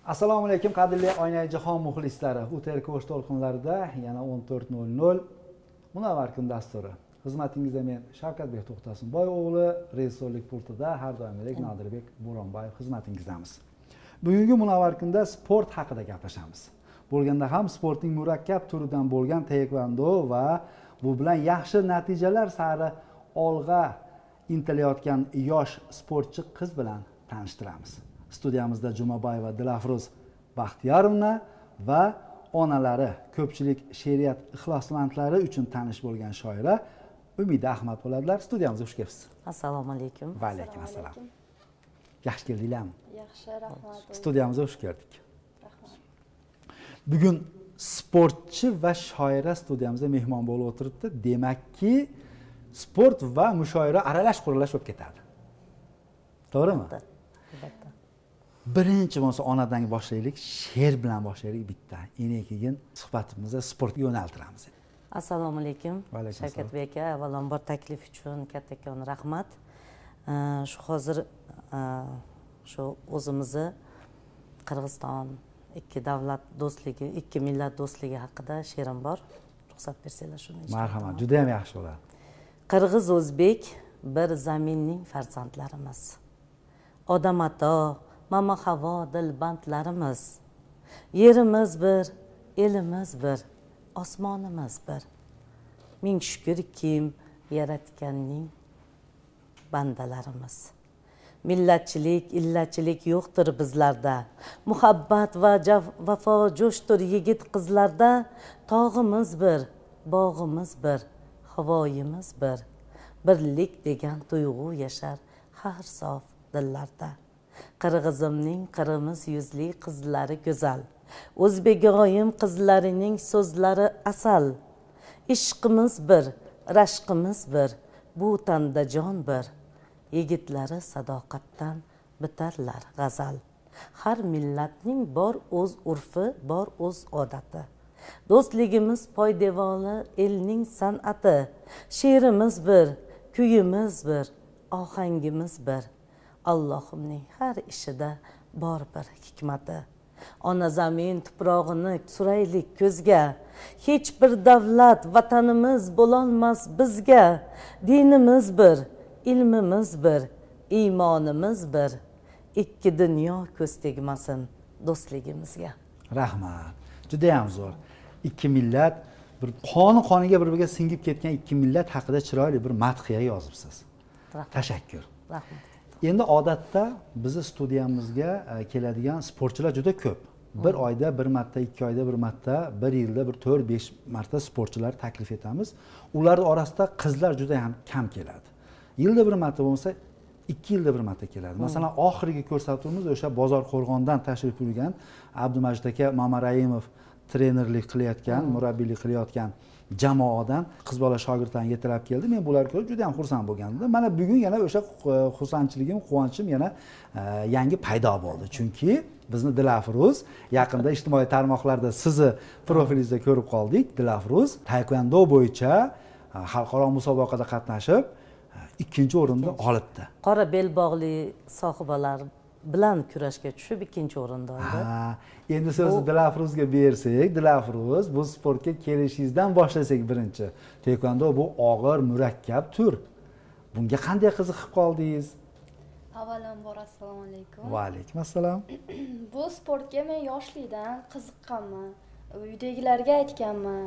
Assalomu alaykum qadrli Oyna jahon muxlislari. UTR Ko'sh to'lqinlarida yana 14:00 Munavvar kun dasturi. Xizmatingizda men Shavkatbek To'xtasinboy o'g'li, rejissyorlik pultida har doimgidek Nodirbek Bo'ronboyev xizmatingizdamiz. Bugungi Munavvar kunda sport haqida gaplashamiz. Bo'lganda ham sportning murakkab turidan bo'lgan taekvondo va bu bilan yaxshi natijalar sari olg'a intilayotgan yosh sportchi qiz bilan tanishtiramiz. Studiyamizda Jumaboyeva Dilafruz Baxtiyorovna va onalari, ko'pchilik she'riyat ixlosmandlari uchun tanish bo'lgan shoira Umida Ahmad bo'ladilar. Studiyamizga xush kelibsiz. Assalomu alaykum. Va alaykum assalom. Yaxshi keldinglarmi? Yaxshi, rahmat. Studiyamizga xush keldik. Rahmat. Bugun sportchi va shoira studiyamizda mehmon bo'lib o'tiribdi. Demakki, sport va mushoira aralash quralash bo'lib ketadi. To'g'rimi? Albatta. Birinchi bo'lsa onadan boshlaylik, she'r bilan boshlaylik bitta. Keyin suhbatimizni sportga yo'naltiramiz. Assalomu alaykum. Va alaykum Shavkatbek aka, avvalambor taklif uchun kattakon rahmat. Shu hozir shu o'zimizni Qirg'iziston ikki davlat do'stligi, ikki millat do'stligi haqida she'rim bor. Ruxsat bersanglar shuni. Marhamat, juda ham yaxshi bo'ladi. Qirg'iz o'zbek bir zaminning farzandlarimiz. Odam ato, mama havo dilbandlarimiz. Yerimiz bir, elimiz bir, osmonimiz bir. Ming shukr kim yaratganning bandalarimiz. Millatchilik, illatchilik yo'qdir bizlarda. Muhabbat va vafo jo'shtir yigit qizlarda. Tog'imiz bir, bog'imiz bir, havoyimiz bir. Birlik degan tuyg'u yashar har sof dillarda. Qirg'izimning qirmiz yuzli qizlari go'zal. O'zbegoyim qizlarining so'zlari asal. Ishqimiz bir, rashqimiz bir, bu tanda jon bir. Yigitlari sadoqatdan bitarlar g'azal. Har millatning bor o'z urfi, bor o'z odati. Do'stligimiz poydevoli elning san'ati. She'rimiz bir, kuyimiz bir, ohangimiz bir. Allohimning har ishida bor bir hikmati. Ona zamin tuprog'ini suraylik ko'zga. Hech bir davlat vatanimiz bo'lolmas bizga. Dinimiz bir, ilmimiz bir, iymonimiz bir. Ikki dunyo ko'z tegmasin do'stligimizga. Rahmat. Juda ham zo'r. Ikki millat bir qoni-qoniga bir-biriga singib ketgan ikki millat haqida chiroyli bir madhiya yozibsiz. Tashakkur. Rahmat. Endi odatda bizni studiyamizga keladigan sportchilar juda ko'p. Bir oyda bir marta, ikki oyda bir marta, bir yilda bir 4-5 marta sportchilar taklif etamiz. Ular orasida qizlar juda ham kam keladi. Yilda bir marta bo'lmasa, 2 yilda bir marta keladi. Masalan, oxirgi ko'rsatuvimiz o'sha Bozor Qo'rg'ondan tashrif buyurgan Abdumajid aka Mamarayimov trenerlik qilayotgan, murabbiylik qilayotgan jamoadan qiz bola shogirdlarni yetirib keldi. Men bularni ko'rib juda ham xursand bo'lgandim. Mana bugun yana o'sha xursandchiligim, quvonchim yana yangi paydo bo'ldi. Chunki bizni Dilafruz yaqinda ijtimoiy tarmoqlarda sizni profilingizda ko'rib qoldik. Dilafruz taekvondo bo'yicha xalqaro musobaqada qatnashib, 2-o'rinni olibdi. Qora belbog'li sohibalar bilan kurashga tushib 2-o'rinda oldi. Endi so'zni Dilafruzga bersak, Dilafruz bu sportga kelishingizdan boshlasak birinchi. Taekvondo bu og'ir, murakkab tur. Bunga qanday qiziqib qoldingiz? Avvalambor assalomu alaykum. Va alaykum assalom. Bu sportga men yoshlikdan qiziqqanman. Uydagilarga aytganman.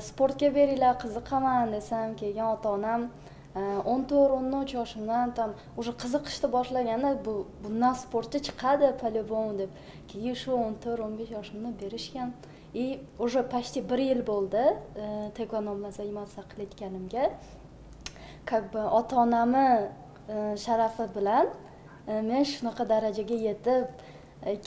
Sportga beringlar, qiziqaman desam, kelgan ota-onam 14-13 yoshimdan tam уже qiziqishni boshlaganda bundan sportchi chiqadi по-любому deb. Keyin shu 14-15 yoshimda berishgan. Уже почти 1 yil bo'ldi taekvondo bilan zanimatsiya qilayotganimga. Как бы ota-onamni sharafi bilan men shunaqa darajaga yetib,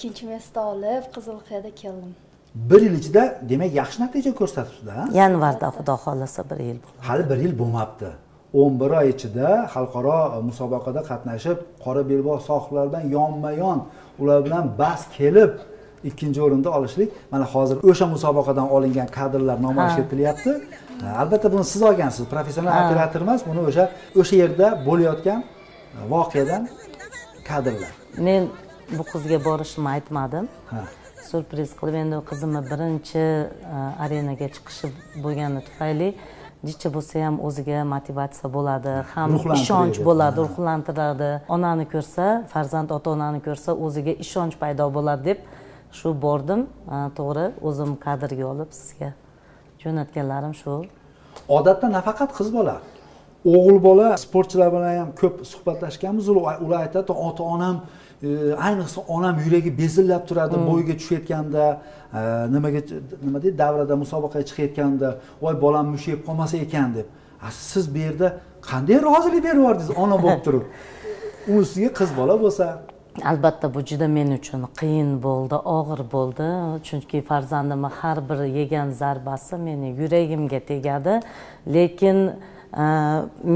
2-mesta olib Qizilqiyada keldim. 1 yil ichida demak yaxshi natija ko'rsatibsiz-da? Yanvarda xudo xolasa 1 yil bo'ldi. Hali 1 yil bo'lmabdi. 11 oy ichida xalqaro musobaqada qatnashib, qora belbog' sohiblaridan yonma-yon ular bilan bas kelib 2-o'rinda olishlik. Mana hozir o'sha musobaqadan olingan kadrlar namoyish etilyapti. Albatta buni siz olgansiz, professional operator emas, buni o'sha yerda bo'layotgan voqeadan kadrlar. Men bu qizga borishimni aytmadim. Ha. Surpriz qilib, endi qizimni birinchi arenaga chiqishi bo'lgani tufayli necha bo'lsa ham o'ziga motivatsiya bo'ladi, ham ishonch bo'ladi, ruhlantiradi. Onani ko'rsa, farzand ota-onani ko'rsa, o'ziga ishonch paydo bo'ladi deb shu bordim. To'g'ri, o'zim kadrga olib sizga jo'natganlarim shu. Odatda nafaqat qiz bola, o'g'il bola sportchilar bilan ham ko'p suhbatlashganmiz. Ular aytadi, ota-onam, ayniqsa onam yuragi bezillab turadi, bo'yiga tushayotganda, nima deydi, davrada musobaqaga chiqayotganda, voy bolam mushayib qolmasa ekan deb. Siz bu yerda qanday rozilik berib yubordingiz ona bo'lib turib? Unisiga qiz bola bo'lsa, albatta bu juda men uchun qiyin bo'ldi, og'ir bo'ldi, chunki farzandimni har bir yegan zarbasi meni yuragimga tegadi, lekin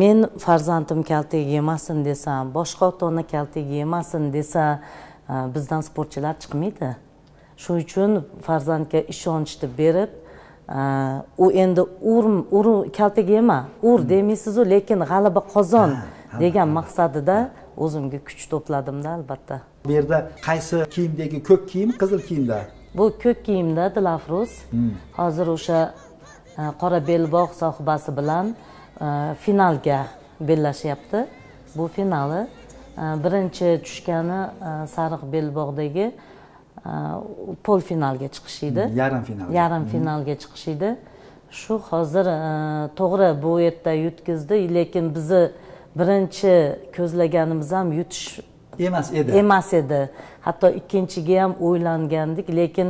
men farzandim kaltaga yemasin desam, boshqa ota-ona kaltaga yemasin desa, bizdan sportchilar chiqmaydi. Shuning uchun farzandga ishonchni berib, u endi kaltaga yema, ur demaysiz-ku, lekin g'alaba qozon degan maqsadida o'zimga kuch to'pladimda albatta. Bu yerda qaysi kiyimdagi ko'k kiyim, qizil kiyimda? Bu ko'k kiyimda Dilafruz. Hozir o'sha qora belbog' sohibasi bilan finalga bellashyapti. Bu finali birinchi tushgani sariq belbog'dagi pol finalga chiqishidi. Yarim finalga chiqishidi. Shu hozir to'g'ri bu yerda yutkizdi, lekin bizni birinchi ko'zlaganimiz ham yutish emas edi. Hatto ikkinchiga ham o'ylangandik, lekin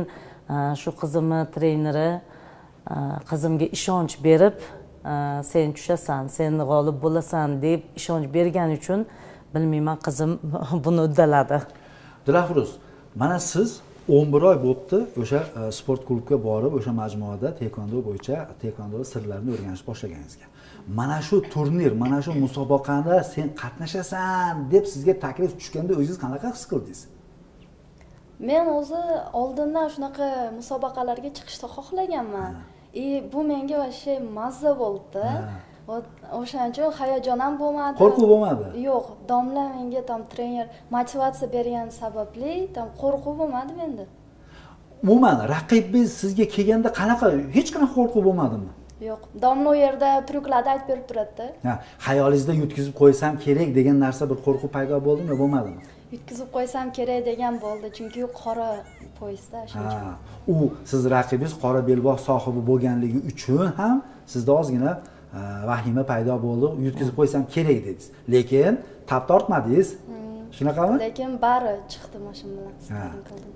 shu qizimni treneri qizimga ishonch berib, sen tushasan, sen g'olib bo'lasan deb ishonch bergani uchun bilmayman, qizim buni uddaladi. Dilafruz, mana siz 11 oy bo'libdi o'sha sport klubga borib, o'sha majmuada taekvondo bo'yicha taekvondo sirlarini o'rganishni boshlaganingizga. Mana shu turnir, mana shu musobaqada sen qatnashasan deb sizga taklif tushganda o'zingiz qanaqa his qildingiz? Men o'zi oldindan shunaqa musobaqalarga chiqishni xohlaganman. Bu menga vashshe mazza bo'ldi. O'shaning uchun hayajon ham bo'lmadi. Qo'rquv bo'lmadi? Yo'q, domla menga trener motivatsiya bergan sababli qo'rquv bo'lmadi menda. Umuman raqibingiz sizga kelganda qanaqa, hech qanaqa qo'rquv bo'lmadimi? Yo'q, domla u yerda tryuklarni aytib berib turadi-da. Xayolingizda yutkizib qo'ysam kerak degan narsa bir qo'rquv paydo bo'ldimi, bo'lmadimi? Yutkizib qo'ysam kerak degan bo'ldi, chunki u qora poyezdda shuncha. U siz raqibingiz qora belbog' sohibi bo'lganligi uchun ham sizda ozgina vahima paydo bo'ldi, yutkizib qo'ysam kerak dedingiz. Lekin tap tortmadingiz. Shunaqami? Lekin bari chiqdi mashina bilan sparing qildim.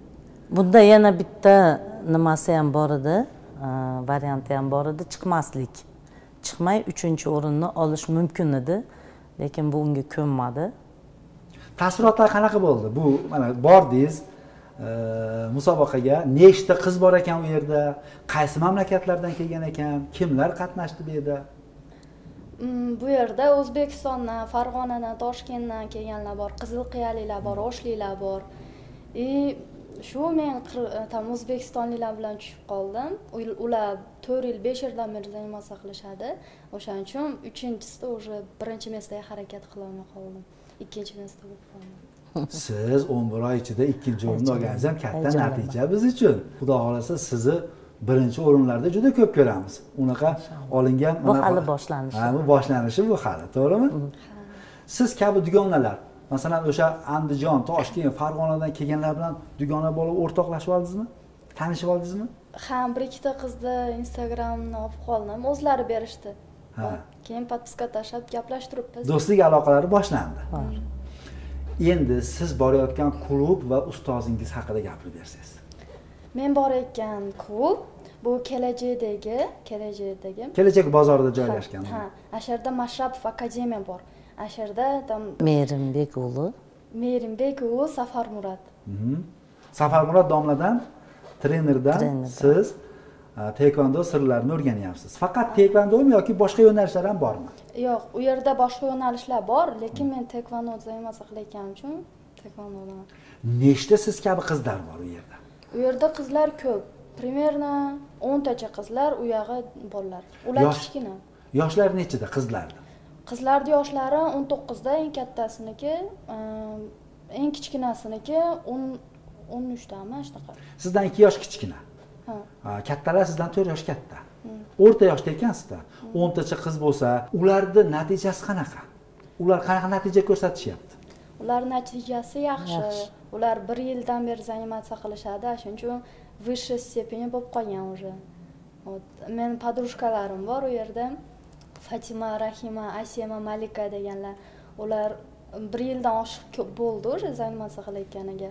Bunda yana bitta nimasi ham bor edi, varianti ham bor edi, chiqmaslik. Chiqmay 3-o'rinni olish mumkin edi, lekin bu unga ko'nmadi. Taassurotlar qanaqa bo'ldi? Bu mana bordingiz musobaqaga, nechta qiz bor ekan u yerda, qaysi mamlakatlardan kelgan ekan, kimlar qatnashdi bu yerda? Bu yerda O'zbekistondan, Farg'onadan, Toshkentdan kelganlar bor, qizilqiyaliklar bor, O'shliklar bor. Shu men O'zbekistonliklar bilan tushib qoldim. Ular 4 yil, 5 yildan beri zanimatsiya qilishadi. O'shaning uchun 3-chisida o'sha birinchi mesdaga harakat qila olmay qoldim. 2-mesda bo'lib qoldim. Siz 11 oy ichida 2-o'rinni olganingiz ham katta natija biz uchun. Xudo xolasa sizni birinchi o'rinlarda juda ko'p ko'ramiz. Unaqa olingan bu hali boshlanishi. Bu boshlanishi bu hali, to'g'rimi? Siz kabi dugonalar, masalan o'sha Andijon, Toshkent, Farg'onadan kelganlar bilan dugona bo'lib o'rtoqlashib oldingizmi? Tanishib oldingizmi? Ha, bir ikkita qizni Instagramni olib qoldim, o'zlari berishdi. Keyin podpiska tashlab gaplashtiribmiz. Do'stlik aloqalari boshlandi. Endi siz borayotgan klub va ustozingiz haqida gapirib bersangiz. Men borayotgan klub bu kelajak bozorida joylashgan. Ha, Asharda Mashrapov akademiya bor. Asharda Merimbek o'g'li Safar Murod. Safar Murod domladan, trenerdan siz taekvondo sirlarini o'rganyapsiz. Faqat taekvondomi yoki boshqa yo'nalishlar ham bormi? Yo'q, u yerda boshqa yo'nalishlar bor, lekin men taekvondo zanimatsiya qilayotganim uchun taekvondodan. Nechta siz kabi qizlar bor u yerda? U yerda qizlar ko'p. Примерно 10 tacha qizlar, u yog'i bolalar. Ular kichkina. Yoshlar nechida qizlarda? Qizlarning yoshlari 19 da, eng kattasiniki eng kichkinasiniki 13dami shunaqa. Sizdan 2 yosh kichkina. Ha. Kattalar sizdan 4 yosh katta. O'rta yoshda ekansizda. 10 tacha qiz bo'lsa, ularning natijasi qanaqa? Ular qanaqa natija ko'rsatishyapti? Ular natijasi yaxshi. Ular 1 yildan beri zanimatsiya qilishadi, shuning uchun высшая степени bo'lib qolgan уже. Men poдружкalarim bor u yerda. Fatima, Rahima, Asiyama, Malika deganlar. Ular 1 yildan oshiq ko'p bo'ldi уже zanimatsiya qilayotganiga.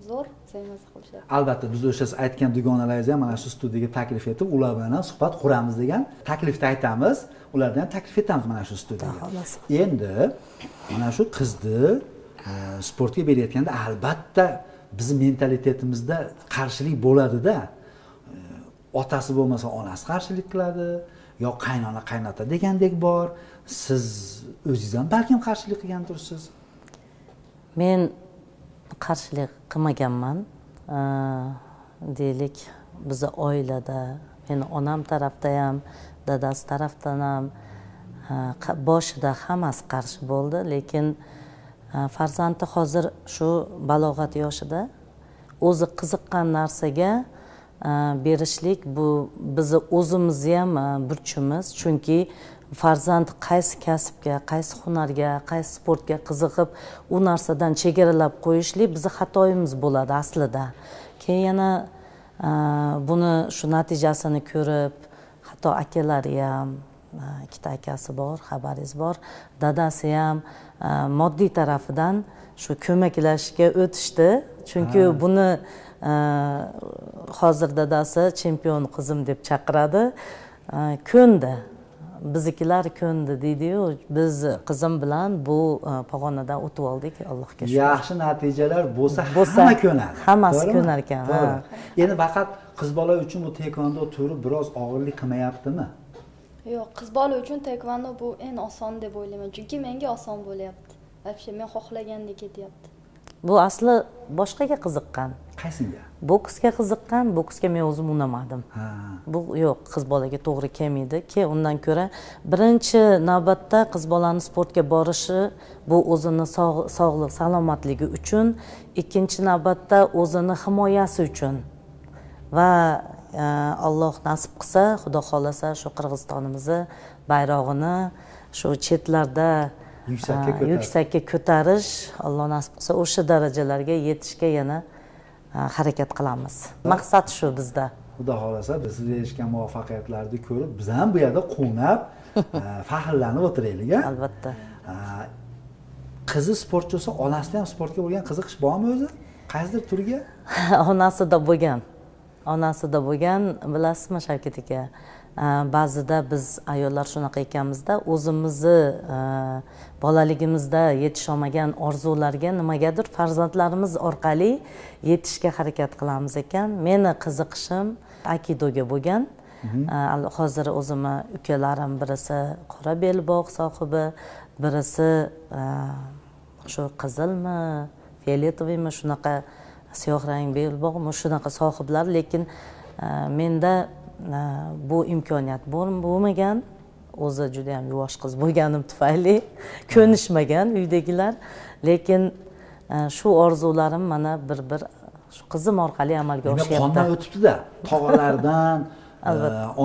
Zo'r zanimatsiya qilishadi. Albatta, biz o'sha aytgan dugonalaringizni ham mana shu studiyaga taklif etib, ular bilan ham suhbat quramiz degan taklifni aytamiz. Ulardan ham taklif etamiz mana shu studiyaga. Endi mana shu qizni sportga berayotganda albatta bizning mentalitetimizda qarshilik bo'ladi-da. Otasi bo'lmasa onasi qarshilik qiladi, yo qaynona qaynota degandek bor. Siz o'zingiz ham balkim qarshilik qilgan tursiz. Men qarshilik qilmaganman. Deylik, bizni oilada, meni onam tarafda ham, dadasi tarafdan ham boshida hammasi qarshi bo'ldi, lekin farzandi hozir shu balog'at yoshida o'zi qiziqqan narsaga berishlik bu bizni o'zimizni ham burchimiz, chunki farzand qaysi kasbga, qaysi hunarga, qaysi sportga qiziqib, u narsadan chegaralab qo'yishlik bizni xatoyimiz bo'ladi aslida. Keyin yana buni shu natijasini ko'rib, hatto akalari ham, ikkita akasi bor, xabaringiz bor, dadasi ham moddiy tarafidan shu ko'maklashga o'tishdi, chunki buni hozir dadasi chempion qizim deb chaqiradi, ko'ndi. Biznikilar ko'ndi deydi-yu, biz qizim bilan bu pog'onadan o'tib oldik, Allohga shukr. Yaxshi natijalar bo'lsa hamma ko'nadi. Hammasi ko'nar ekan. Endi faqat qiz bola uchun bu taekvondo turi biroz og'irlik qilmayaptimi? Yo'q, qiz bola uchun taekvondo bu eng oson deb o'ylayman, chunki menga oson bo'lyapti. Вообще men xohlagandek ketyapti. Bu asli boshqaga qiziqqan. Qaysiga? Boksga qiziqqan, boksga men o'zim unamadim. Bu yo'q, qiz bolaga to'g'ri kelmaydi. Undan ko'ra birinchi navbatda qiz bolaning sportga borishi bu o'zini sog'lik, salomatligi uchun, ikkinchi navbatda o'zini himoyasi uchun. Va Alloh nasib qilsa, Xudo xolasa shu Qirg'izistonimizni bayrog'ini shu chetlarda yuksakka ko'tarish, Alloh nasib qilsa o'sha darajalarga yetishga yana harakat qilamiz. Maqsad shu bizda. Xudo xolasa biz erishgan muvaffaqiyatlarni ko'rib, biz ham bu yerda quvnab, faxrlanib o'tiraylik. Albatta. Qizi sportchi bo'lsa, onasida ham sportga bo'lgan qiziqish bormi o'zi? Qaysidir turga? Onasida bo'lgan. Onasida bo'lgan, bilasizmi Shavkat aka? Ba'zida biz ayollar shunaqa ekanmizda, o'zimizni bolaligimizda yetisholmagan orzularga nimagadir farzandlarimiz orqali yetishga harakat qilamiz ekan. Meni qiziqishim aikidoga bo'lgan. Hozir o'zimni ukalarim birisi qora belbog' sohibi, birisi shu qizilmi, fioletovoymi shunaqa siyoh rang belbog'mi shunaqa sohiblar, lekin menda bu imkoniyat bo'lmagan. O'zi juda ham yuvosh qiz bo'lganim tufayli ko'nishmagan uydagilar, lekin shu orzularim mana bir shu qizim orqali amalga oshyapti. Qondan o'tibdi-da, tog'alaridan,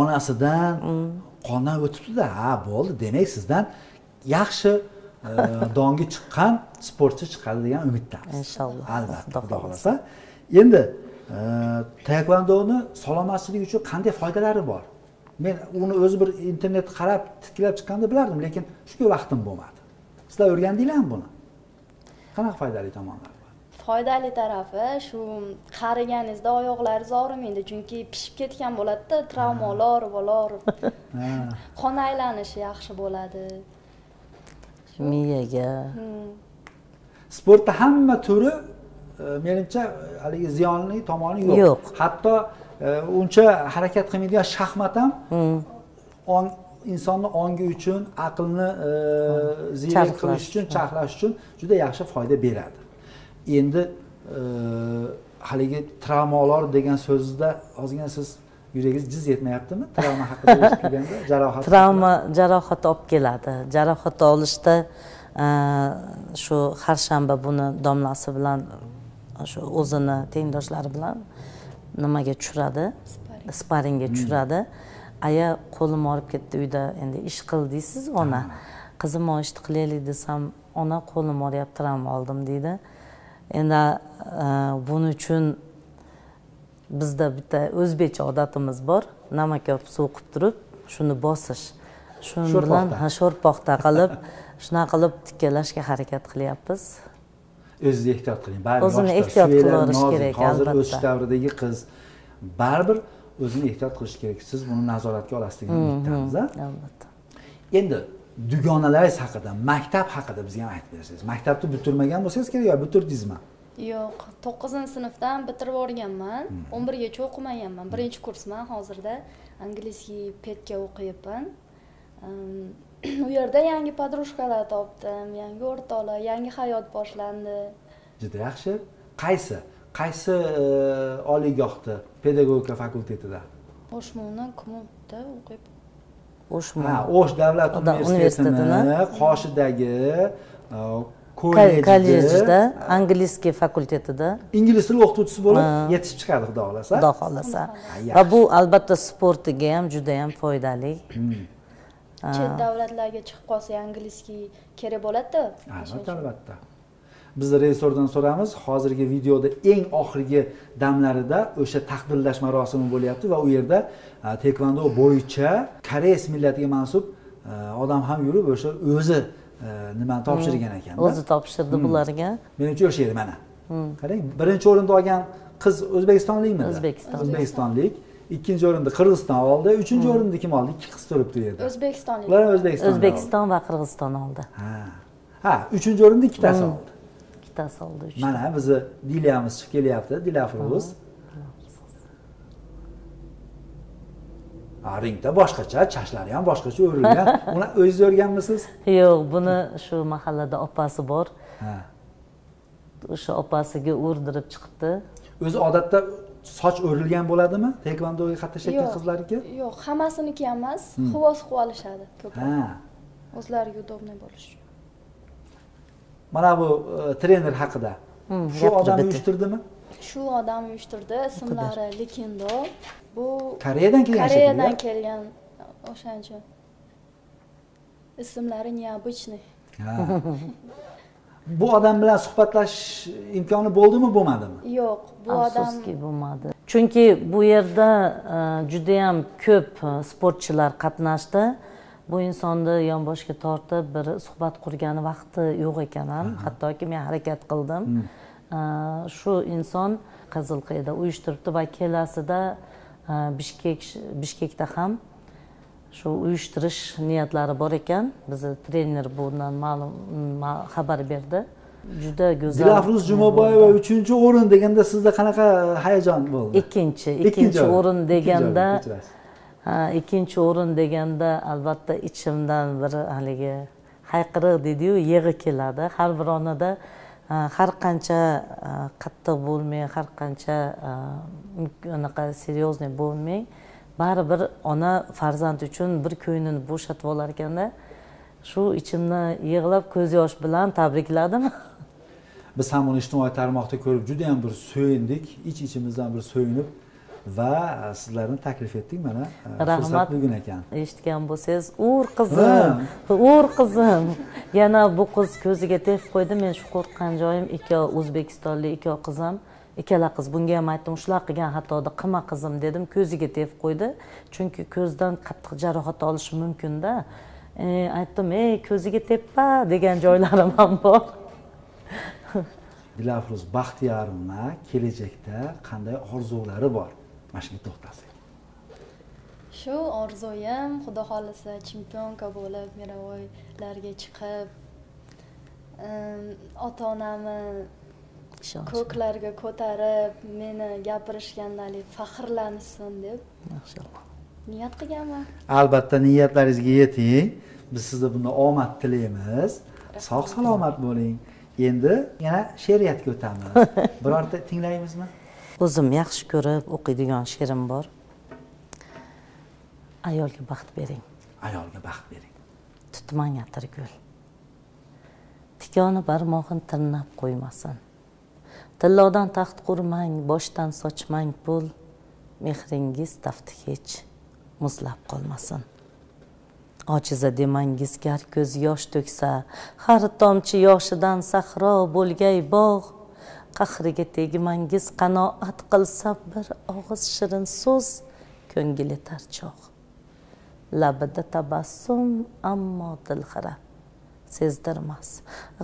onasidan qondan o'tibdi-da. Ha, bo'ldi. Demak, sizdan yaxshi dongi chiqqan sportchi chiqadi degan umiddamiz. Inshaalloh. Albatta, Xudo xolasa. Endi taekvondoni salomatchilik uchun qanday foydalari bor? Men uni o'zi bir internet qarab, tiklab chiqqanda bilardim, lekin shunga vaqtim bo'lmadi. Sizlar o'rgandinglarmi buni? Qanaqa foydali tomonlari bor? Foydali tarafi shu qariganingizda oyoqlaringiz og'rimaydi, chunki pishib ketgan bo'ladi-da, travmalar, qon aylanishi yaxshi bo'ladi. Miyaga. Sportda hamma turi menimcha haligi ziyonli tomoni yo'q. Hatto uncha harakat qilmaydigan shaxmat ham insonni ongi uchun, aqlni ziyrak qilish uchun, charxlash uchun juda yaxshi foyda beradi. Endi haligi travmalar degan so'zda ozgina siz yuragingiz jiz yetmayaptimi? Travma haqida eshitganda, jarohat. Travma jarohat olib keladi. Jarohat olishda shu har shanba buni domlasi bilan shu o'zini tengdoshlari bilan nimaga tushiradi, sparingga tushiradi. Aya qo'lim og'rib ketdi uyda, endi ish qil deysiz, ona qizim ishni qilaylik desam, ona qo'lim og'riyapti, tiram oldim deydi. Endi buning uchun bizda bitta o'zbekcha odatimiz bor, namak olib suv qilib turib shuni bosish, shuni bilan sho'rpoqda qilib shunaqa qilib tikkalashga harakat qilyapmiz. O'zingiz ehtiyot qiling, baribir o'zini ehtiyot qilish kerak, hozir albatta. o'sish davridagi qiz baribir o'zini ehtiyot qilish kerak. Siz buni nazoratga olasiz degan umiddamiz. Albatta. Endi dugonalaringiz haqida, maktab haqida bizga ham aytib bersangiz. Maktabni bitirmagan bo'lsangiz kerak yo bitirdingizmi? Yo'q, 9-sinfdan bitirib o'rganman. 11gacha o'qimaganman. Birinchi kursman hozirda. Angliyskiy petga o'qiyapman. U yerda yangi poдружкаlar topdim, yangi o'rtoqlar, yangi hayot boshlandi. Juda yaxshi. Qaysi oliygohda, pedagogika fakultetida? O'shmuni Kumutda o'qib. O'sh davlat universitetini qoshidagi kollejda, angliyskiy fakultetida ingliz tili o'qituvchisi bo'lib yetishib chiqadi, xudo xolasa. Xudo xolasa. Va bu albatta sportiga ham juda ham foydali. Chet davlatlarga chiqib qolsa angliyskiy kerak bo'ladi-da. Albatta. Biz rejissordan so'ramiz, hozirgi videoda eng oxirgi damlarida o'sha taqdirlash marosimi bo'lyapti va u yerda tekvando bo'yicha Koreys millatiga mansub odam ham yurib o'sha o'zi nimani topshirgan ekan. O'zi topshirdi bularga. Menimcha o'sha edi mana. Qarang, birinchi o'rinda olgan qiz o'zbekistonlikmi? O'zbekistonlik. Ikkinchi o'rinda Qirg'iziston oldi, uchinchi o'rinda kim oldi? Ikki qiz turibdi u yerda. O'zbekistonlik. Ular O'zbekiston va Qirg'iziston oldi. Ha, uchinchi o'rinda ikkitasi oldi. Ikkitasi oldi. Mana bizni Diliyamiz chiqib kelyapti, Dilafruz. Ringda boshqacha, chashlari ham boshqacha o'rilgan. Uni o'zingiz o'rganmisiz? Yo'q, buni shu mahallada opasi bor. O'sha opasiga o'rdirib chiqibdi. O'zi odatda soch o'rilgan bo'ladimi? Tekvandoga qatnashayotgan qizlarniki? Yo'q, hammasiniki emas, xuvos qilib olishadi ko'proq. O'zlariga udobniy bo'lish uchun. Mana bu trener haqida. Shu odam uyushtirdimi? Shu odam uyushtirdi, ismlari Likindo. Bu Koreyadan kelgan shekilli. Koreyadan kelgan o'shancha. Ismlari необычный. Bu odam bilan suhbatlashish imkoni bo'ldimi, bo'lmadimi? Yo'q, bu odam afsuski bo'lmadi. Chunki bu yerda juda ham ko'p sportchilar qatnashdi. Bu insonni yonboshga tortib bir suhbat qurgani vaqti yo'q ekan ham. Hattoki men harakat qildim. Shu inson Qizilqiyda uyushtiribdi va kelasida Bishkekda ham shu uyushtirish niyatlari bor ekan. Bizni trener bundan ma'lum xabar berdi. Juda go'zal. Dilafruz Jumaboyeva 3-o'rin deganda sizda qanaqa hayajon bo'ldi? Ikkinchi o'rin deganda ikkinchi o'rin deganda albatta ichimdan bir haligi hayqiriq deydi-yu, yig'i keladi. Har bir onada har qancha qattiq bo'lmay, har qancha unaqa seryozni bo'lmay, baribir ona farzand uchun bir ko'nglini bo'shatib olar ekanda, shu ichimni yig'lab ko'z yosh bilan tabrikladim. Biz ham uni ijtimoiy tarmoqda ko'rib juda ham bir so'yindik, ichimizdan bir so'yinib va sizlarni taklif etdik. Mana fursat bugun ekan. Eshitgan bo'lsangiz, ur qizim. Yana bu qiz ko'ziga tepib qo'ydi. Men shu qo'rqgan joyim ikkov o'zbekistonlik ikkov qizim. Ikkala qiz bunga ham aytdim, shular qilgan xatoda qilma qizim dedim, ko'ziga tepib qo'ydi. Chunki ko'zdan qattiq jarohat olishi mumkin-da. Aytdim, ko'ziga teppa degan joylarim ham bor. Dilafruz Baxtiyorovna kelajakda qanday orzulari bor? Mana shunga to'xtalsak. Shu orzuyim, xudo xolasa, chempionka bo'lib, Miravoylarga chiqib, ota-onamni ko'klarga ko'tarib, meni gapirishganda faxrlansin deb. Maşallah. Niyat qilganman. Albatta niyatlaringizga yeting. Biz sizga bundan omad tilaymiz. Sog' salomat bo'ling. Endi yana she'riyatga o'tamiz. Birorta tinglaymizmi? O'zim yaxshi ko'rib o'qiydigan she'rim bor. Ayolga baxt bering. Ayolga baxt bering. Tutmang atirgul. tikoni barmog'in tirnab qo'ymasin. Tillodan taxt qurmang, boshdan sochmang pul, mehringiz tafti hech muzlab qolmasin. Ojiza demangiz gar ko'z yosh to'ksa, har tomchi yoshidan sahro bo'lgay bog', qahriga tegmangiz qanoat qilsa bir og'iz shirin so'z ko'ngil etar chog'. Labida tabassum ammo dilxira sezdirmas.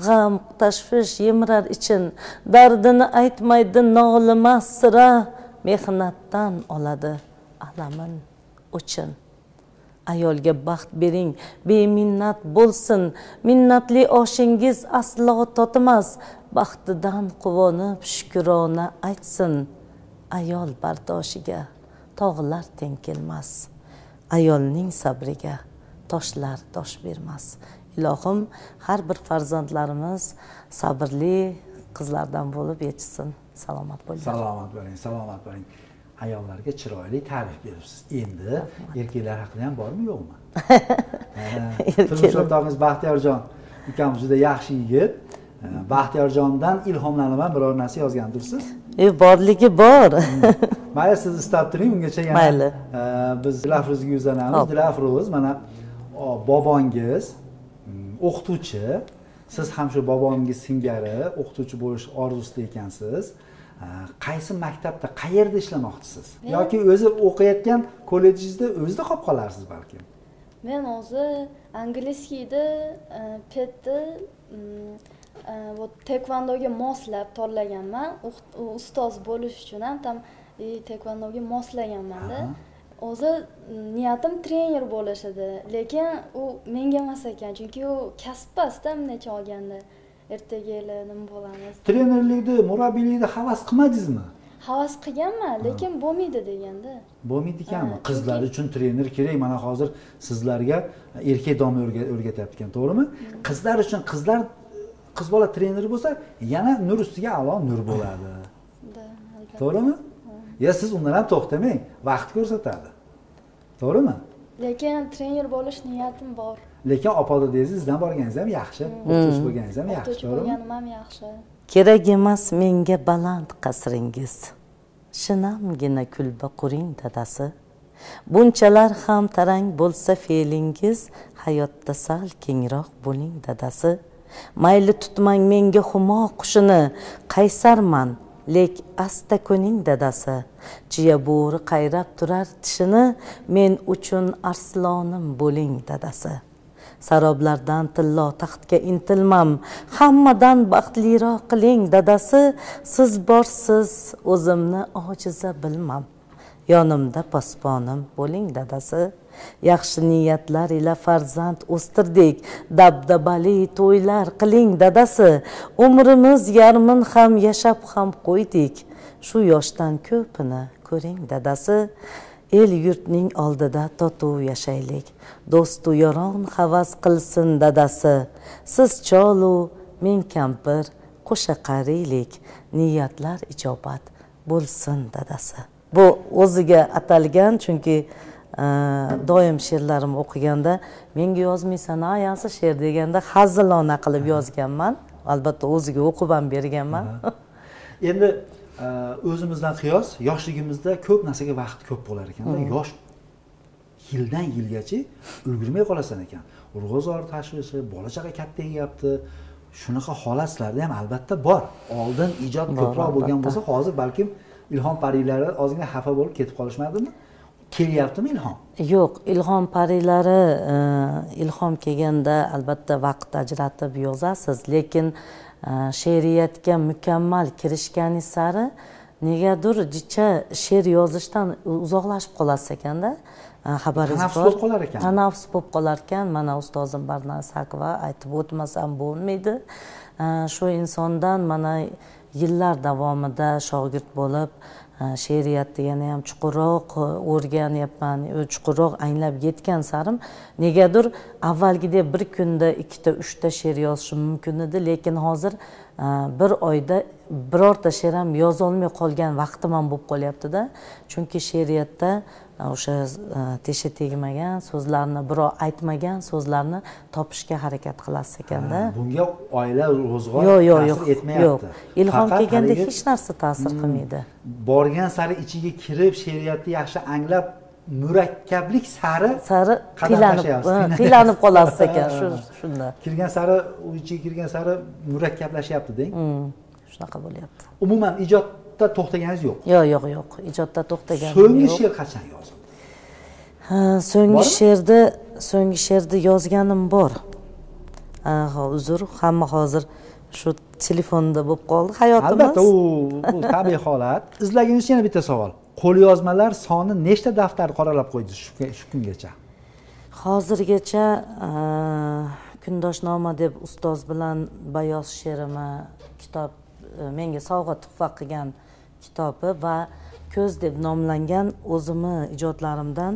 G'am, tashvish yemirar ichin, dardini aytmaydi nolimas sira, mehnatdan oladi alamin o'chin. Ayolga baxt bering, beminnat bo'lsin, minnatli oshingiz aslo totimas, baxtidan quvonib shukrona aytsin. Ayol bardoshiga tog'lar teng kelmas, ayolning sabriga toshlar dosh bermas. Ilohim har bir farzandlarimiz sabrli qizlardan bo'lib yetishsin. Salomat bo'ling. Salomat bo'ling, salomat bo'ling. Ayollarga chiroyli ta'rif beribsiz. Endi erkaklar haqida ham bormi, yo'qmi? Turmush o'rtog'ingiz Baxtiyorjon ukamiz juda yaxshi yigit. Baxtiyorjondan ilhomlanib biror narsa yozgandirsiz? Borligi bor. Mayli, siz istab turing, ungacha yana Mayli. Biz Dilafruzga yuzlanamiz. Dilafruz, mana bobongiz o'qituvchi, siz ham shu bobongiz singari o'qituvchi bo'lish orzusida ekansiz. Qaysi maktabda, qayerda ishlamoqchisiz? Yoki o'zi o'qiyotgan kollejingizda o'zida qolib qolarsiz balki? Men o'zi angliyskiyda, petda tekvandoga moslab tanlaganman. Ustoz bo'lish uchun ham tam tekvandoga moslaganman-da. O'zi niyatim trener bo'lish edi, lekin u menga emas ekan, chunki u kasbpasda necha olganda. Ertaga nima bo'lamiz? Trenerlikni, murabbiylikni havas qilmadingizmi? Havas qilganman, lekin bo'lmaydi deganda. Bo'lmaydi ekanmi? Qizlar uchun trener kerak. Mana hozir sizlarga erkak domla o'rgatyapti, to'g'rimi? Qizlar uchun qiz bola trener bo'lsa, yana nur ustiga a'lo nur bo'ladi. To'g'rimi? Ya siz undan ham to'xtamang, vaqt ko'rsatadi. To'g'rimi? Lekin trener bo'lish niyatim bor. Lekin opa-dadangizdan sizdan borganingiz ham yaxshi, o'qituvchi bo'lganingiz ham yaxshi, O'qituvchi bo'lganim ham yaxshi. Kerak emas menga baland qasringiz, shinamgina kulba quring dadasi. Bunchalar ham tarang bo'lsa fe'lingiz, hayotda sal kengroq bo'ling dadasi. Mayli tutmang menga humo qushini, qaysarman, lek asta ko'ning dadasi. Jiya bo'ri qayrab turar tishini, men uchun arslonim bo'ling dadasi. Saroblardan tillo taxtga intilmam, hammadan baxtliroq qiling dadasi. Siz borsiz, o'zimni ojiza bilmam, yonimda posponim bo'ling dadasi. Yaxshi niyatlar ila farzand o'stirdik, dabdabali to'ylar qiling dadasi. Umrimiz yarmin ham yashab ham qo'ydik, shu yoshdan ko'pini ko'ring dadasi. El yurtning oldida totuv yashaylik, do'stu yoron havas qilsin dadasi. Siz cholu, men kampir, qo'sha qariylik, niyatlar ijobat bo'lsin dadasi. Bu o'ziga atalgan, chunki doim she'rlarim o'qiganda menga yozmaysan ayasi she'r deganda hazilona qilib yozganman. Albatta o'ziga o'qib ham berganman. Endi o'zimizdan qiyos, yoshligimizda ko'p narsaga vaqt ko'p bo'lar ekan-da. Yosh yildan yilgacha ulgurmay qolasan ekan. Urg'ozor tashvishi, bola chaqa kattayyapti. Shunaqa holatlarda ham albatta bor. Oldin ijod ko'proq bo'lgan bo'lsa, hozir balkim ilhom pariylari ozgina xafa bo'lib ketib qolishmadimi? Kelyaptimi ilhom? Yo'q, ilhom parilari ilhom kelganda albatta vaqt ajratib yozasiz, lekin she'riyatga mukammal kirishgani sari negadir jicha she'r yozishdan uzoqlashib qolasiz ekanda. Xabaringiz bor. Tanaffus bo'lib qolar ekan. Mana ustozim Barnoz Sakova aytib o'tmasam bo'lmaydi. Shu insondan mana yillar davomida shogird bo'lib she'riyatni yana ham chuqurroq o'rganyapman, chuqurroq anglab yetgan sarim negadir avvalgidek bir kunda 2 ta 3 ta she'r yozishim mumkin edi, lekin hozir bir oyda birorta she'r ham yoza olmay qolgan vaqtim ham bo'lib qolyapti-da. Chunki she'riyatda o'sha teshi tegmagan so'zlarni, birov aytmagan so'zlarni topishga harakat qilasiz ekanda. Bunga oila ro'zg'or Yo'q. ta'sir etmayapti. Ilhom Faqat kelganda haligi hech narsa ta'sir qilmaydi. borgan sari ichiga kirib, she'riyatni yaxshi anglab, murakkablik sari qiylanib qolasiz ekan shunda. Kirgan sari, u ichiga kirgan sari murakkablashyapti deng. Shunaqa bo'lyapti. Umuman ijodda to'xtaganingiz yo'q. Yo'q. Ijodda to'xtaganim yo'q. So'nggi she'r qachon yozildi? So'nggi she'rni yozganim bor. Uzr, hamma hozir shu telefonda bo'lib qoldi hayotimiz. Albatta, bu tabiiy holat. Izlagingiz yana bitta savol. Qo'lyozmalar soni nechta daftar qoralab qo'ydingiz shu kungacha? Hozirgacha Kundoshnoma deb ustoz bilan Bayoz she'rimi kitob, menga sovg'a tuhfa qilgan kitobi va Ko'z deb nomlangan o'zimni ijodlarimdan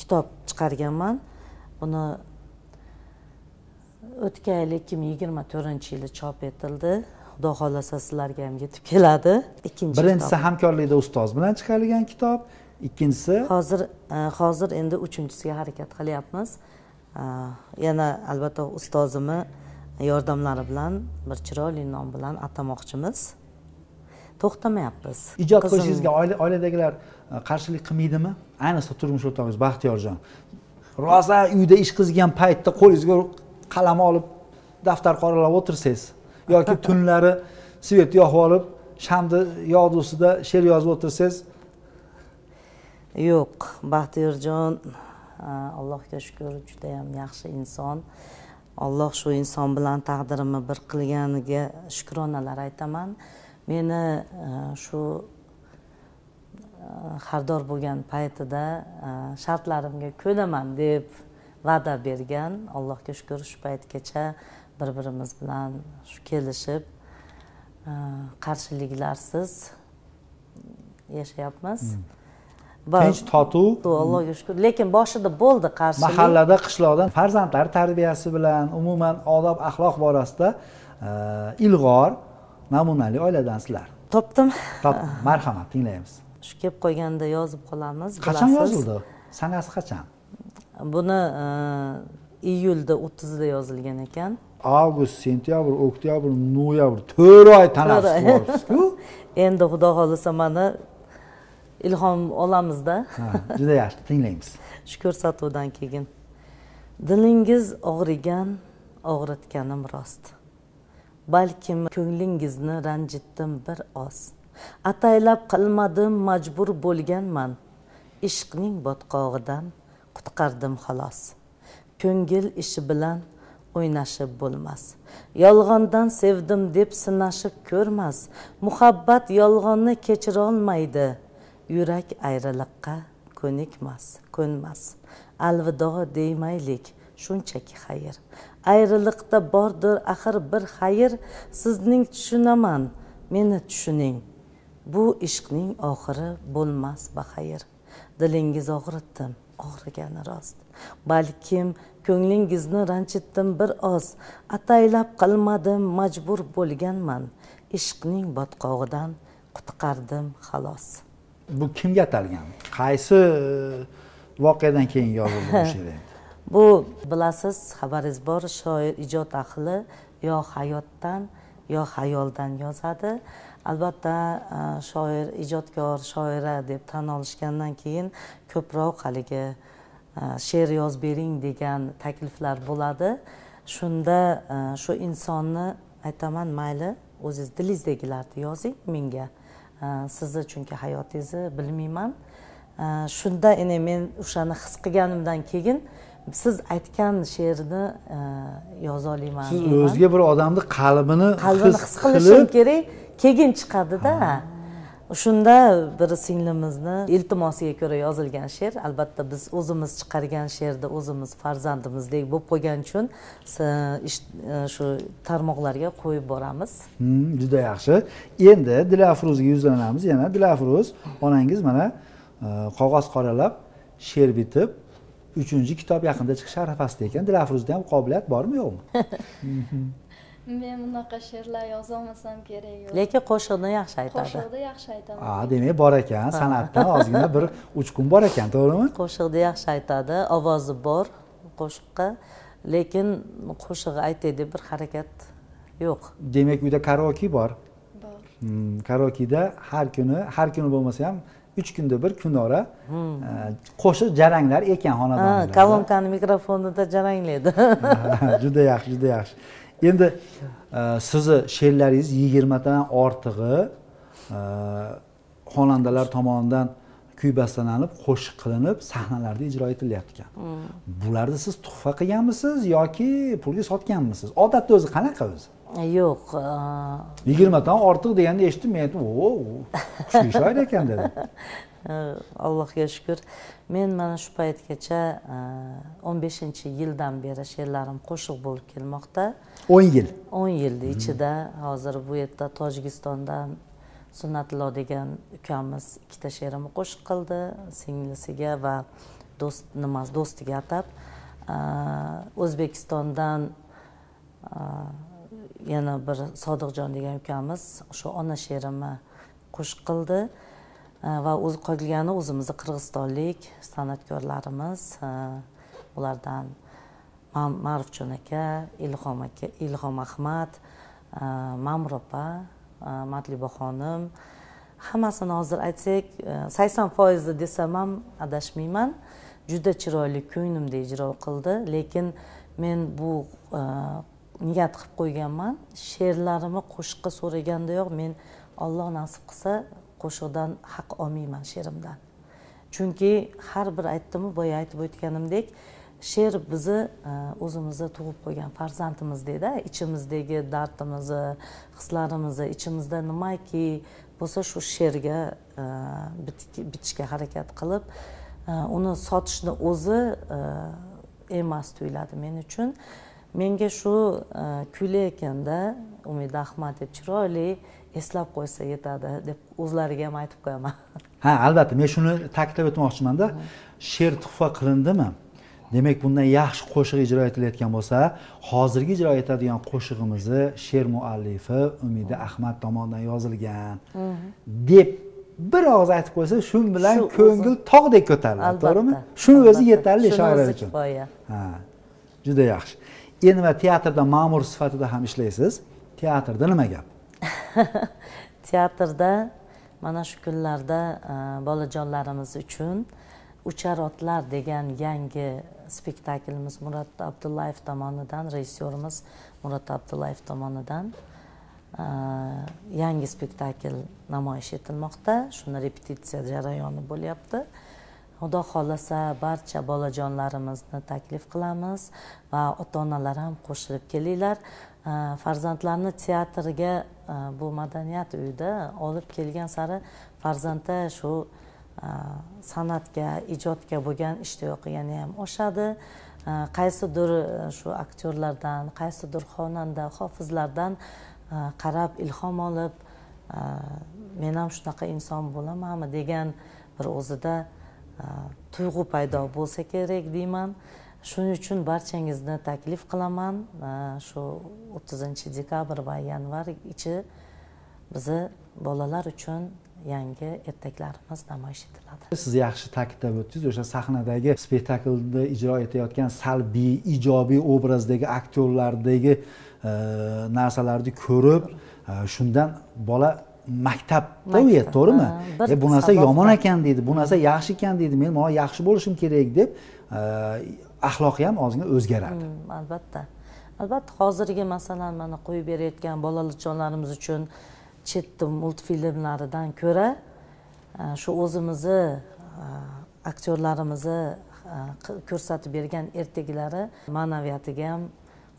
kitob chiqarganman. Buni o'tgan yil 2024-yilda chop etildi. Xudo xolasa sizlarga ham yetib keladi. Birinchisi hamkorlikda ustoz bilan chiqarilgan kitob, ikkinchisi hozir endi uchinchisiga harakat qilyapmiz. Yana albatta ustozimni yordamlari bilan bir chiroyli nom bilan atamoqchimiz. To'xtamayapmiz. Ijod qilishingizga oiladagilar qarshilik qilmaydimi? Ayniqsa turmush o'rtog'ingiz Baxtiyorjon. Rosa uyda ish qilgan paytda qo'lingizga qalam olib daftar qoralab o'tirsangiz yoki tunlari svet yoqib olib shamni yog'dusida she'r yozib o'tirsangiz. Yo'q, Baxtiyorjon Allohga shukr, juda ham yaxshi inson. Alloh shu inson bilan taqdirimni bir qilganiga shukronalar aytaman. Meni shu xaridor bo'lgan paytida shartlarimga ko'naman deb va'da bergan. Allohga shukr, shu paytgacha bir-birimiz bilan shu kelishib qarshiliklarsiz yashayapmiz. Tinch, totuv. Allohga shukr. Lekin boshida bo'ldi qarshilik. Mahallada, qishloqdan farzandlar tarbiyasi bilan, umuman odob axloq borasida ilg'or, namunali oiladasizlar. Topdim. Marhamat, tinglaymiz. Shu kelib qo'yganda yozib qolamiz. Qachon yozildi? Sanasi qachon? Buni iyulda 30da yozilgan ekan. Avgust, sentyabr, oktyabr, noyabr 4 oy tanaffus bo'libsiz-ku. Endi Xudo xolasa mana ilhom olamizda. Juda yaxshi, tinglaymiz. Shu ko'rsatuvdan keyin. Dilingiz og'rigan, og'ritganim rost. Balkim ko'nglingizni ranjitdim bir oz. Ataylab qilmadim, majbur bo'lganman. Ishqning botqog'idan qutqardim xolos. Ko'ngil ishi bilan o'ynashib bo'lmas. Yolg'ondan sevdim deb sinashib ko'rmas. Muhabbat yolg'onni kechira olmaydi. Yurak ayriliqqa ko'nmas. Alvido deymaylik, shunchaki xayr. Ayriliqda bordir axir bir xayr. Sizning tushunaman, meni tushuning. Bu ishqning oxiri bo'lmas baxayr. Dilingiz og'ritdim, og'rigani rost. Balkim ko'nglingizni ranjitdim bir oz. Ataylab qilmadim, majbur bo'lganman. Ishqning botqog'idan qutqardim xolos. Bu kimga atalgan? Qaysi voqeadan keyin yozildi bu she'r endi? Bu bilasiz, xabaringiz bor, shoir ijod ahli yo hayotdan yo xayoldan yozadi. Albatta shoir, ijodkor, shoira deb tan olishgandan keyin ko'proq haligi she'r yozib bering degan takliflar bo'ladi. Shunda shu insonni aytaman, mayli o'zingiz dilingizdagilarni yozing menga. Sizni chunki hayotingizni bilmayman. Shunda men o'shani his qilganimdan keyin siz aytgan she'rni yoza olaman. Siz o'zga bir odamning qalbini his qilishim kerak, keyin chiqadi-da. Shunda bir singlimizni iltimosiga ko'ra yozilgan she'r. Albatta biz o'zimiz chiqargan she'rda o'zimiz farzandimizdek bo'lib qo'ygan uchun shu tarmoqlarga qo'yib boramiz. Juda yaxshi. Endi Dilafruzga yuzlanamiz. Yana Dilafruz, onangiz mana qog'oz qoralab, she'r bitib, 3-kitob yaqinda chiqish arafasida ekan. Dilafruzda ham qobiliyat bormi, yo'qmi? Men bunaqa she'rlar yozolmasam kerak yo'q. Lekin qo'shiqni yaxshi aytadi. Qo'shiqda yaxshi aytaman. Demak bor ekan, san'atdan ozgina bir uchqun bor ekan, to'g'rimi? Qo'shiqni yaxshi aytadi, ovozi bor qo'shiqqa, lekin qo'shiq aytay deb bir harakat yo'q. Demak uyda karaoke bor. Bor. Karaokeda har kuni bo'lmasa ham 3 kunda bir kunora qo'shiq jaranglar ekan xonadonlarda. Kolonkani mikrofonida jaranglaydi. Juda yaxshi, juda yaxshi. Endi sizni she'rlaringiz 20 dan ortig'i xonandalar tomonidan kuy bastalanib, qo'shiq qilinib, sahnalarda ijro etilyapti ekan. Bularni siz tuhfa qilganmisiz yoki pulga sotganmisiz? Odatda o'zi qanaqa o'zi? Yo'q. 20 dan ortiq deganda eshitdim, men aytdim, kuchli shoir ekan dedim. Allohga shukr. Men mana shu paytgacha 15-yildan beri she'rlarim qo'shiq bo'lib kelmoqda. 10 yil. 10 yilni ichida hozir bu yerda Tojikistondan Sunnatullo degan ukamiz ikkita she'rimni qo'shiq qildi, singlisiga va do'stiga atab. O'zbekistondan yana bir Sodiqjon degan ukamiz o'sha ona she'rimni qo'shiq qildi. Va qolgani o'zimizni qirg'izistonlik san'atkorlarimiz, ulardan Ma'rufjon aka, Ilhom Ahmad, Ma'mur opa, Matliba xonim, hammasini hozir aytsak 80% desam ham adashmayman. Juda chiroyli ko'nglimda ijro qildi, lekin men bu niyat qilib qo'yganman. She'rlarimni qo'shiqqa so'ragandayoq men Alloh nasib qilsa qo'shiqdan haq olmayman she'rimdan. Chunki har bir aytdimmi, boya aytib o'tganimdek, she'r bizni o'zimizni tug'ib qo'ygan farzandimizdek-da, ichimizdagi dardimizni, hislarimizni, ichimizda nimaki bo'lsa shu she'rga bitishga harakat qilib, uni sotishni o'zi emas tuyuladi men uchun. Menga shu kuylayotganda Umid Ahmad deb chiroyli eslab qo'ysa yetadi deb o'zlariga ham aytib qo'yaman. Ha, albatta, men shuni ta'kidlab o'tmoqchiman-da. She'r tuhfa qilindimi? Demak, bundan yaxshi qo'shiq ijro etilayotgan bo'lsa, hozirgi ijro etadigan qo'shig'imizni she'r muallifi Umida Ahmad tomonidan yozilgan deb bir og'iz aytib qo'ysa, shu bilan ko'ngil tog'dek ko'tariladi, to'g'rimi? Shuni o'zi yetarli shoirlar uchun. Ha, juda yaxshi. Endi va teatrda ma'mur sifatida ham ishlaysiz. Teatrda nima gap? Teatrda mana shu kunlarda bolajonlarimiz uchun Uchar otlar degan yangi spektaklimiz Murat Abdullayev tomonidan, rejissyorimiz Murat Abdullayev tomonidan yangi spektakl namoyish etilmoqda. Shuni repetitsiya jarayoni bo'lyapti. Xudo xolasa barcha bolajonlarimizni taklif qilamiz va ota-onalar ham qo'shilib kelinglar. Farzandlarni teatrga bu madaniyat uyida olib kelgan sari farzandda shu san'atga, ijodga bo'lgan ishtiyoqi yana ham oshadi. Qaysidir shu aktyorlardan, qaysidir xonanda, hofizlardan qarab ilhom olib, men ham shunaqa inson bo'lamanmi degan bir o'zida tuyg'u paydo bo'lsa kerak deyman. Shuning uchun barchangizni taklif qilaman. Shu 30-dekabr va yanvar ichi bizni bolalar uchun yangi ertaklarimiz namoyish etiladi. Siz yaxshi ta'kidlab o'tdingiz, o'sha sahnadagi spektaklda ijro etayotgan salbiy, ijobiy obrazdagi aktyorlardagi narsalarni ko'rib, shundan bola maktabda uyat, to'g'rimi? Bu narsa yomon ekan deydi, bu narsa yaxshi ekan deydi, men mana yaxshi bo'lishim kerak deb axloqi ham ozgina o'zgaradi. Albatta. Albatta, hozirgi masalan mana qo'yib berayotgan bolajonlarimiz uchun chet multfilmlaridan ko'ra shu o'zimizni aktyorlarimizni ko'rsatib bergan ertaklari ma'naviyatiga ham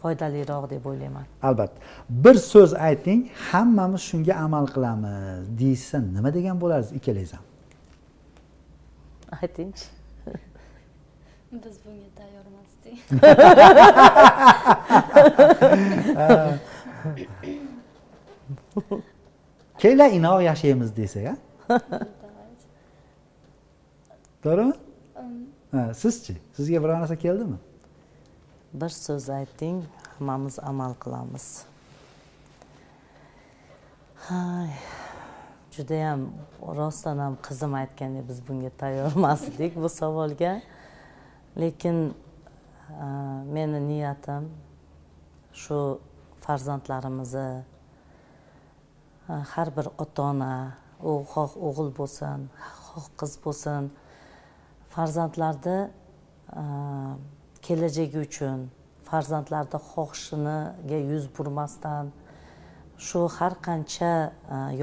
foydaliroq deb o'ylayman. Albatta. Bir so'z ayting, hammamiz shunga amal qilamiz deysa nima degan bo'larsiz ikkalangiz ham? Aytingchi. Biz bunga tayyor emasdik. Kelinglar inoq yashaymiz desak, ha? To'g'rimi? Sizchi? Sizga biror narsa keldimi? Bir so'z ayting, hammamiz amal qilamiz. Judayam rostdan ham qizim aytgandek biz bunga tayyor emasdik bu savolga. Lekin meni niyatim shu farzandlarimizni har bir ota-ona, u xoh o'g'il bo'lsin, xoh qiz bo'lsin, farzandlarni kelajagi uchun, farzandlarni xohishiniga yuz burmasdan shu har qancha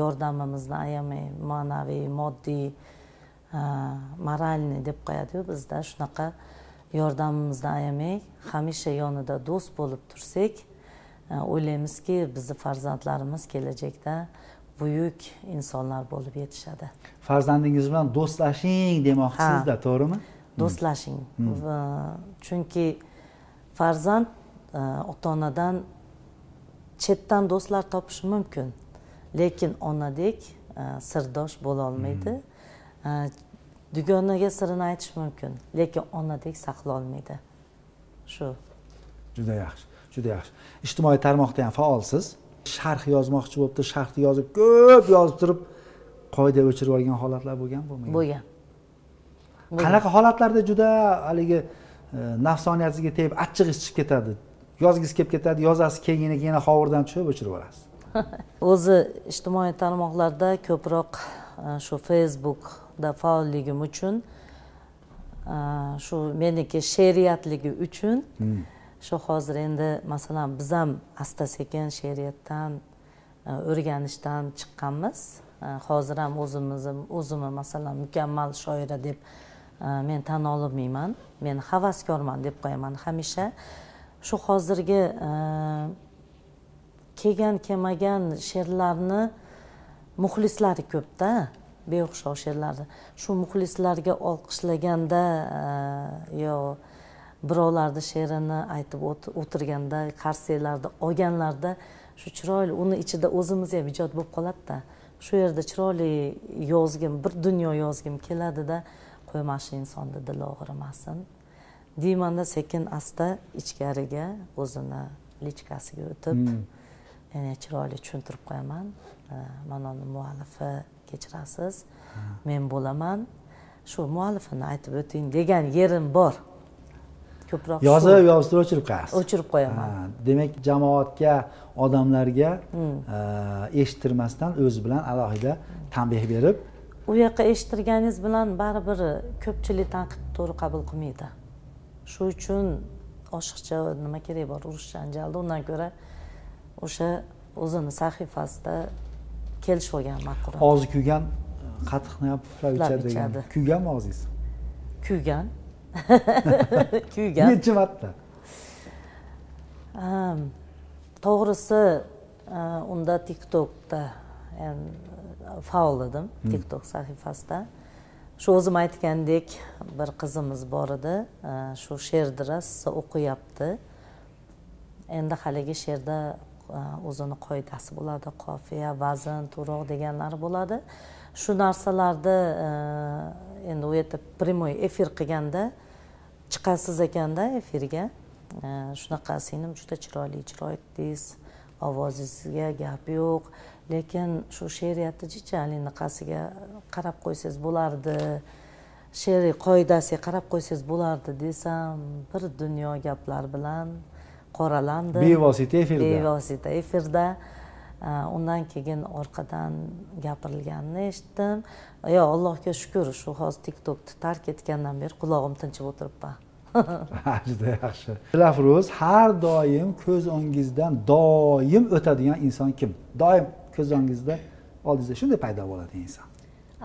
yordamimizni ayamay, ma'naviy, moddiy, moralniy deb qo'yadi-ku bizda, shunaqa yordamimizni ayamay, hamisha yonida do'st bo'lib tursak, o'ylaymizki, bizni farzandlarimiz kelajakda buyuk insonlar bo'lib yetishadi. Farzandingiz bilan do'stlashing demoqchisizda, to'g'rimi? Do'stlashing. Chunki farzand ota-onadan chetdan do'stlar topishi mumkin, lekin onadek sirdosh bo'la olmaydi. Dugonaga sirini aytish mumkin, lekin onadek saqla olmaydi. Shu. Juda yaxshi, juda yaxshi. Ijtimoiy tarmoqda ham faolsiz. Sharh yozmoqchi bo'libdi, sharhni yozib, ko'p yozib turib, qoida o'chirib olgan holatlar bo'lganmi? Bo'lgan. Qanaqa holatlarda juda haligi nafsoniyatizga tegib, achchig'ingiz chiqib ketadi? Yozgingiz kelib ketadi, yozasiz, keyin hovurdan tushib o'chirib olasiz. O'zi ijtimoiy tarmoqlarda ko'proq shu Facebookda faolligim uchun, shu meniki she'riyatligi uchun, shu hozir endi masalan biz ham asta-sekin she'riyatdan o'rganishdan chiqqanmiz. Hozir ham o'zimni masalan mukammal shoira deb men tan olmayman. Men havaskorman deb qo'yaman hamisha. Shu hozirgi kelgan-kelmagan she'rlarni muxlislari ko'p-da, beo'xshov she'rlarni. Shu muxlislarga olqishlaganda yo birovlarning she'rini aytib o'tirganda, qarsaklarda, olganlarda shu chiroyli, uni ichida o'zimiz ham ijod bo'lib qoladi-da. Shu yerda chiroyli yozgim, bir dunyo yozgim keladi-da, qo'ymashi insonni dili og'rimasin. Deymanda sekin asta ichkariga o'zini lichkasiga o'tib, yana chiroyli tushuntirib qo'yaman. Mana muallifi kechirasiz, men bo'laman. Shu muallifini aytib o'ting degan yerim bor. Ko'proq yozib o'chirib qo'yasiz. O'chirib qo'yaman. Demak, jamoatga, odamlarga eshittirmasdan o'zi bilan alohida tanbeh berib, u yoqqa eshittirganingiz bilan baribir ko'pchilik tanqidni to'g'ri qabul qilmaydi. Shu uchun oshiqcha nima kerak bor, urush janjalda, undan ko'ra o'sha o'zini sahifasida kelishib olgan ma'qul. Og'zi kuygan qatiqni ham puflab ichadi degan. Kuyganmi og'zingiz? Kuygan. Kuygan. Necha marta? To'g'risi, unda TikTokda faol edim, TikTok sahifasida. Shu o'zim aytgandek bir qizimiz bor edi, shu she'rni rosa o'qiyapti. Endi haligi she'rda o'zini qoidasi bo'ladi, qofiya, vazn, turoq deganlari bo'ladi. Shu narsalarni endi u yerda primoy efir qilganda chiqasiz ekanda efirga. Shunaqa singlim juda chiroyli ijro etdingiz, ovozingizga gap yo'q, lekin shu she'riyatni jichaliqasiga qarab qo'ysangiz bo'lardi, she'riy qoidasiga qarab qo'ysangiz bo'lardi desam, bir dunyo gaplar bilan qoralandi. Bevosita efirda. Bevosita efirda. Undan keyin orqadan gapirilganini eshitdim. Yo, Allohga shukr, shu hozir TikTokni tark etgandan beri qulog'im tinchib o'tiribman. Juda yaxshi. Dilafruz, har doim ko'z o'ngingizdan doim o'tadigan inson kim? Doim ko'z o'ngingizda, oldingizda shunday paydo bo'ladigan inson.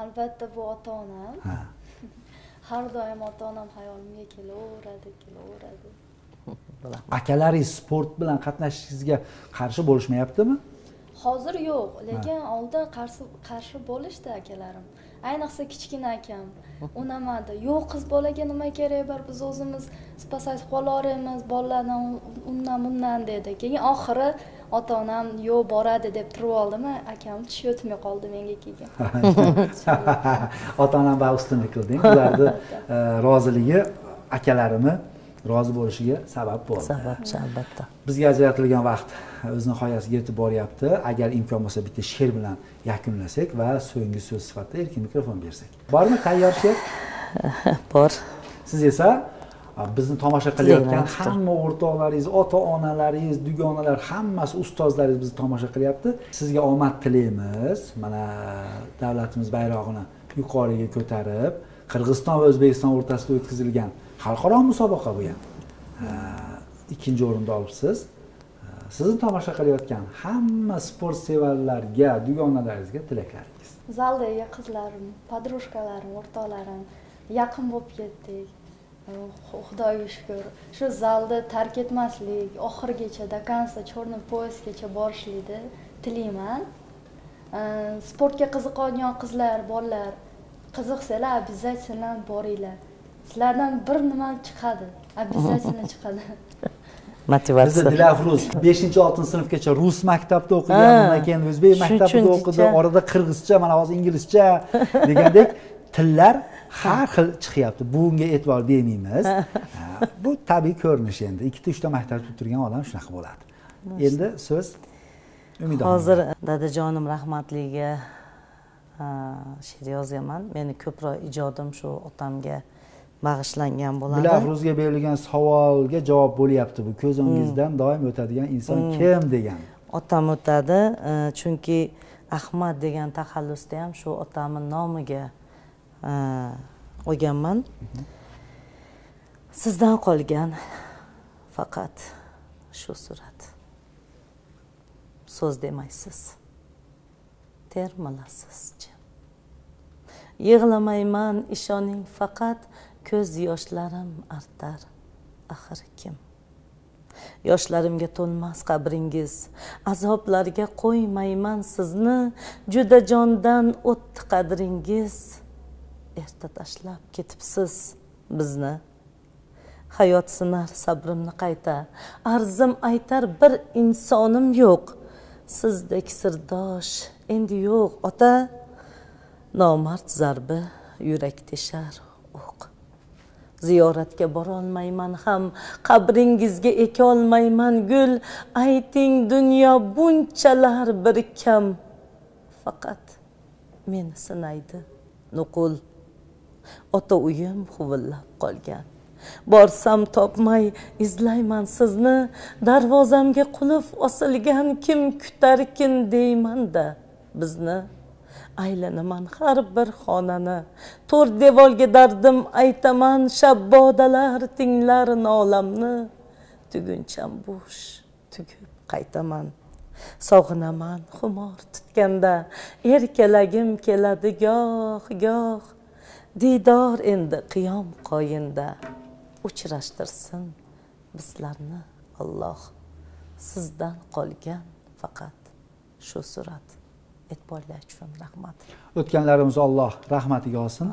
Albatta bu ota-onam. Har doim ota-onam hayolimga kelaveradi. Akalaringiz sport bilan qatnashishingizga qarshi bo'lishmayaptimi? Hozir yo'q, lekin oldin qarshi bo'lishdi akalarim. Ayniqsa kichkina akam unamadi. Yo'q, qiz bolaga nima kerak bor, biz o'zimiz spasayt qolaveramiz, bolalardan undan dedi. Keyin oxiri ota-onam yo'q boradi deb turib oldimi, akam tishi o'tmay qoldi menga keyin. Ota-onam va ustunlik qilding. Ularning roziligi akalarimni rozi bo'lishiga sabab bo'ldi. Sababchi albatta. Bizga ajratilgan vaqt o'z nihoyasiga yetib boryapti. Agar imkon bo'lsa bitta she'r bilan yakunlasak va so'nggi so'z sifatida erkin mikrofon bersak. Bormi, tayyor she'r? Bor. Siz esa bizni tomosha qilayotgan hamma o'rtoqlaringiz, ota-onalaringiz, dugonalar, hammasi ustozlaringiz bizni tomosha qilyapti. Sizga omad tilaymiz. Mana davlatimiz bayrog'ini yuqoriga ko'tarib, Qirg'iziston va O'zbekiston o'rtasida o'tkazilgan xalqaro musobaqa bu ham. Ikkinchi o'rinda olibsiz. Sizni tomosha qilayotgan hamma sport sevarlarga, dugonalaringizga tilaklaringiz. Zaldagi qizlarim, poдружкаларым, o'rtoqlarim yaqin bo'lib ketdik. Xudoga shukr. Shu zalni tark etmaslik, oxirigacha до конца черный поясgacha borishlikni tilayman. Sportga qiziqadigan qizlar, bolalar, qiziqsanglar, обязательно boringlar. Sizlardan bir nima chiqadi, обязательно chiqadi. Motivatsiya. Bizda Dilafruz 5-6 sinfgacha rus maktabida o'qigan, undan keyin o'zbek maktabida o'qidi, orada qirg'izcha, mana hozir inglizcha degandek tillar har xil chiqyapti. Bunga e'tibor bermaymiz. Bu tabiiy ko'rinish endi. 2-3 ta maktabda bitirgan odam shunaqa bo'ladi. Endi so'z Umida. Hozir dadajonim rahmatliga she'r yozaman. Meni ko'proq ijodim shu otamga bag'ishlangan bo'ladi. Dilafruzga berilgan savolga javob bo'lyapti bu. Ko'z o'ngingizdan doim o'tadigan inson kim degan. Otam o'tadi, chunki Ahmad degan taxallusda ham shu otamning nomiga olganman. Sizdan qolgan faqat shu surat. So'z demaysiz. Termalasiz. Yig'lamayman, ishoning, faqat ko'z yoshlarim artar. Axir kim? Yoshlarimga to'lmas qabringiz, azoblarga qo'ymayman sizni, juda jondan o'tdi qadringiz. Erta tashlab ketibsiz bizni. Hayot sinar sabrimni qayta, arzim aytar bir insonim yo'q. Sizdek sirdosh endi yo'q, ota. Nomard zarbi yurak teshar o'q. Ziyoratga borolmayman ham, qabringizga ekolmayman gul. Ayting dunyo bunchalar bir kam, faqat meni sinaydi nuqul. Ota uyim huvillab qolgan. Borsam topmay izlayman sizni, darvozamga qulf osilgan, kim kutarkin deyman-da bizni. Aylanaman har bir xonani, to'rt devorga dardim aytaman, shabbodalar tinglar nolamni. Tuguncham bo'sh, tugib qaytaman. Sog'inaman xumor tutganda, erkalagim keladi goh. Didor endi qiyom qoyinda, uchrashtirsin bizlarni Alloh. Sizdan qolgan faqat shu surat. E'tiborlar uchun rahmat. O'tganlarimiz Alloh rahmatiga olsin.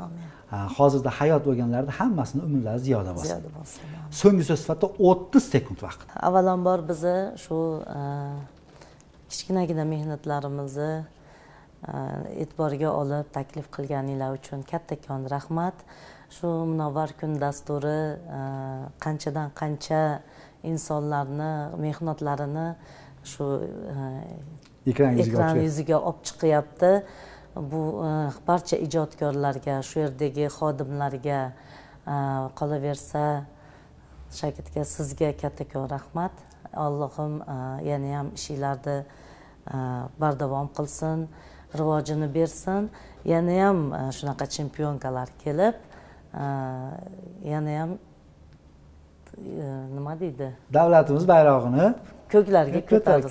Hozirda hayot bo'lganlarda hammasini umrlari ziyoda bo'lsin. Ziyoda bo'lsin. So'nggi so'z sifatida 30 sekund vaqt. Avvalambor bizni shu kichkinagina mehnatlarimizni e'tiborga olib taklif qilganinglar uchun kattakon rahmat. Shu Munavvar kun dasturi qanchadan qancha insonlarni mehnatlarini shu ekran yuziga olib chiqyapti. Bu barcha ijodkorlarga, shu yerdagi xodimlarga, qolaversa Shakirga, sizga kattakon rahmat. Allohim yana ham ishinglarni bardavom qilsin, rivojini bersin. Yana ham shunaqa chempionkalar kelib, yana ham nima deydi? Davlatimiz bayrog'ini ko'klarga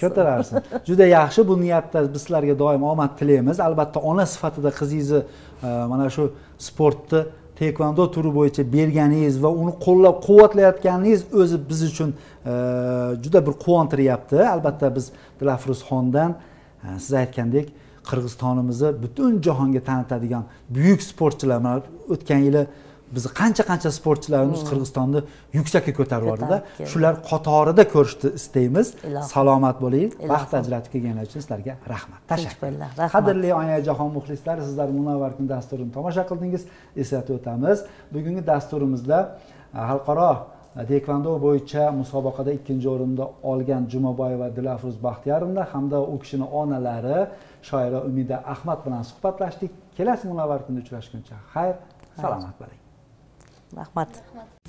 ko'tararsin. Juda yaxshi, bu niyatda biz sizlarga doim omad tilaymiz. Albatta ona sifatida qizingizni mana shu sportni taekwondo turi bo'yicha berganingiz va uni qo'llab-quvvatlayotganingiz o'zi biz uchun juda bir quvontiryapti. Albatta biz Dilafruzxondan siz aytgandek Qirg'izistonimizni butun jahonga tanitadigan buyuk sportchilar, mana o'tgan yili biz qancha sportchilarimiz Qirg'izistonni yuksakka ko'tarib yubordi-da. Shular qatorida ko'rishni istaymiz. Salomat bo'ling. Vaqt ajratib kelganingiz uchun sizlarga rahmat. Tashakkur. Qadrli Oynajahon muxlislari, sizlar Munavvar kun dasturini tomosha qildingiz. Eslatib o'tamiz, bugungi dasturimizda xalqaro Taekvondo bo'yicha musobaqada ikkinchi o'rinda olgan Jumaboyeva Dilafruz Baxtiyorovna hamda u kishini onalari shoira Umida Ahmad bilan suhbatlashdik. Kelasi munavvar kunda uchrashguncha xayr, salomat bo'ling. Rahmat. Rahmat.